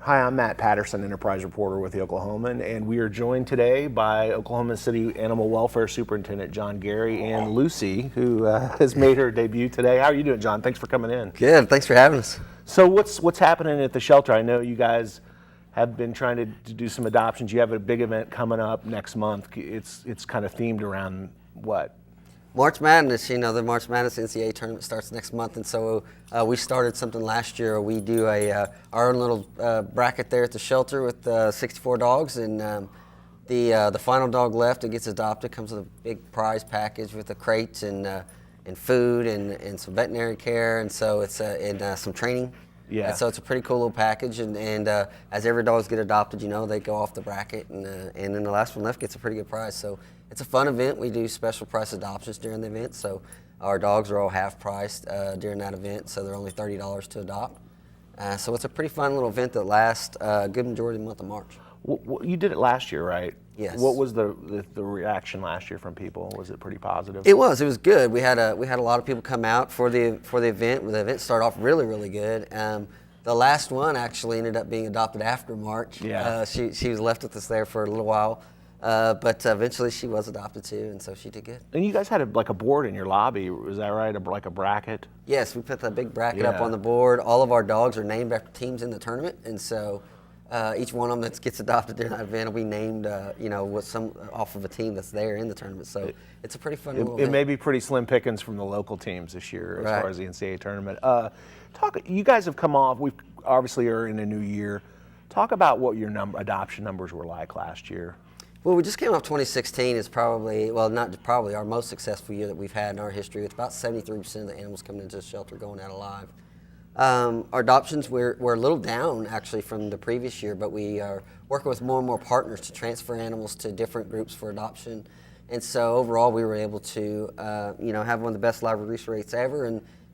Hi, I'm Matt Patterson, Enterprise Reporter with the Oklahoman, and we are joined today by Oklahoma City Animal Welfare Superintendent John Gary and Lucy, who has made her debut today. How are you doing, John? Thanks for coming in. Good, thanks for having us. So what's happening at the shelter? I know you guys have been trying to do some adoptions. You have a big event coming up next month. It's kind of themed around what? March Madness, the March Madness NCAA tournament starts next month, and so we started something last year. We do our own little bracket there at the shelter with 64 dogs, and the final dog left that gets adopted comes with a big prize package with a crate and food and some veterinary care, and so it's some training. Yeah. And so it's a pretty cool little package, and as every dogs get adopted, they go off the bracket, and then the last one left gets a pretty good prize. So it's a fun event. We do special price adoptions during the event, so our dogs are all half priced during that event, so they're only $30 to adopt. So it's a pretty fun little event that lasts a good majority of the month of March. Well, you did it last year, right? Yes. What was the reaction last year from people? Was it pretty positive? It was good. We had a lot of people come out for the event. The event started off really good. The last one actually ended up being adopted after March. Yeah. She was left with us there for a little while, but eventually she was adopted too, and so she did good. And you guys had a board in your lobby, was that right? Like a bracket? Yes, we put that big bracket up on the board. All of our dogs are named after teams in the tournament, and so each one of them that gets adopted during that event will be named, with some off of a team that's there in the tournament. So it's a pretty fun little event. It may be pretty slim pickings from the local teams this year as far as the NCAA tournament. You guys have come off. We obviously are in a new year. Talk about what your adoption numbers were like last year. Well, we just came off 2016 is probably, well, not probably, our most successful year that we've had in our history. It's about 73% of the animals coming into the shelter going out alive. Our adoptions were a little down actually from the previous year, but we are working with more and more partners to transfer animals to different groups for adoption. And so overall we were able to have one of the best live release rates ever,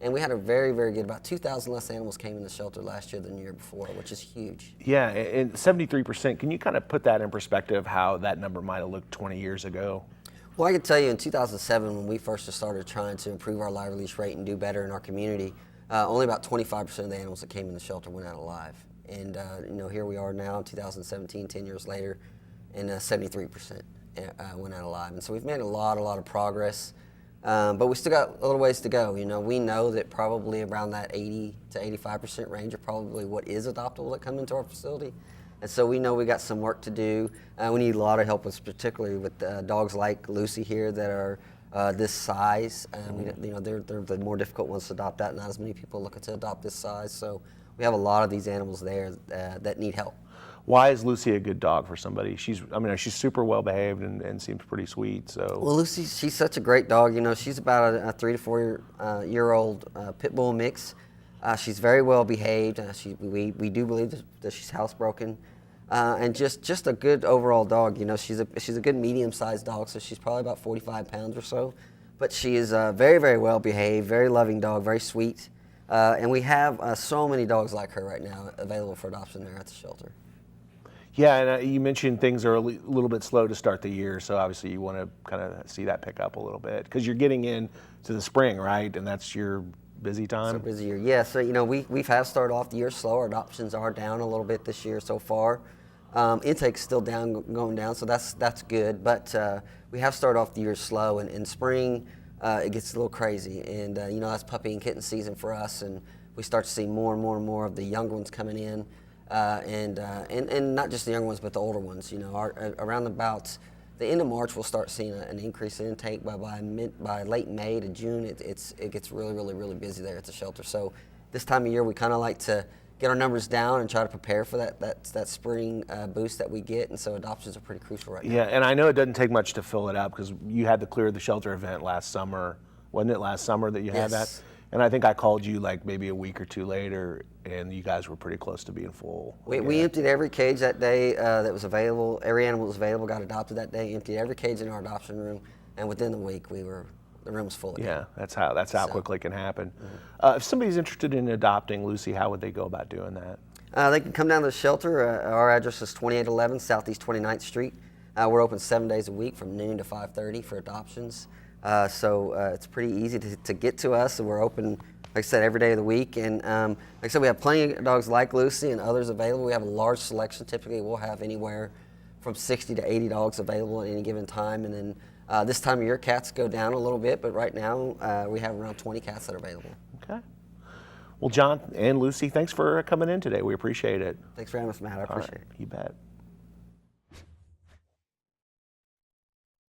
and we had a very, very good, about 2,000 less animals came in the shelter last year than the year before, which is huge. Yeah, and 73%, can you kind of put that in perspective, how that number might have looked 20 years ago? Well, I can tell you in 2007 when we first started trying to improve our live release rate and do better in our community, only about 25% of the animals that came in the shelter went out alive. And here we are now in 2017, 10 years later, and 73% went out alive. And so we've made a lot of progress, but we still got a little ways to go. We know that probably around that 80 to 85% range are probably what is adoptable that come into our facility. And so we know we got some work to do. We need a lot of help, particularly with dogs like Lucy here that are this size. They're the more difficult ones to adopt out. Not as many people looking to adopt this size. So we have a lot of these animals there that need help. Why is Lucy a good dog for somebody? She's super well behaved and seems pretty sweet. So. Well, Lucy, she's such a great dog. She's about a 3 to 4 year old pit bull mix. She's very well behaved. We do believe that she's housebroken. And just a good overall dog. She's a good medium-sized dog, so she's probably about 45 pounds or so. But she is very, very well behaved, very loving dog, very sweet. And we have so many dogs like her right now available for adoption there at the shelter. Yeah, and you mentioned things are a little bit slow to start the year, so obviously you want to kind of see that pick up a little bit because you're getting into the spring, right? And that's your busy time. It's a busy year, yeah. So we have started off the year slow. Our adoptions are down a little bit this year so far. Intake's still going down, so that's good. But we have started off the year slow, and in spring it gets a little crazy, and that's puppy and kitten season for us, and we start to see more and more of the younger ones coming in, and not just the younger ones, but the older ones. Around about the end of March, we'll start seeing an increase in intake. By late May to June, it gets really busy there at the shelter. So this time of year, we kind of like to get our numbers down and try to prepare for that spring boost that we get, and so adoptions are pretty crucial right now. Yeah, and I know it doesn't take much to fill it up because you had the Clear the Shelter event last summer. Wasn't it last summer that you had that? And I think I called you like maybe a week or two later, and you guys were pretty close to being full. We emptied every cage that day that was available. Every animal that was available got adopted that day. Emptied every cage in our adoption room, and within the week the room was full again. Yeah, that's how quickly it can happen. Mm-hmm. If somebody's interested in adopting Lucy, how would they go about doing that? They can come down to the shelter. Our address is 2811 Southeast 29th Street. We're open 7 days a week from noon to 5:30 for adoptions. So it's pretty easy to get to us. We're open like I said, every day of the week. And like I said, we have plenty of dogs like Lucy and others available. We have a large selection. Typically, we'll have anywhere from 60 to 80 dogs available at any given time. And then this time of year, cats go down a little bit, but right now we have around 20 cats that are available. Okay. Well, John and Lucy, thanks for coming in today. We appreciate it. Thanks for having us, Matt. I appreciate it. You bet.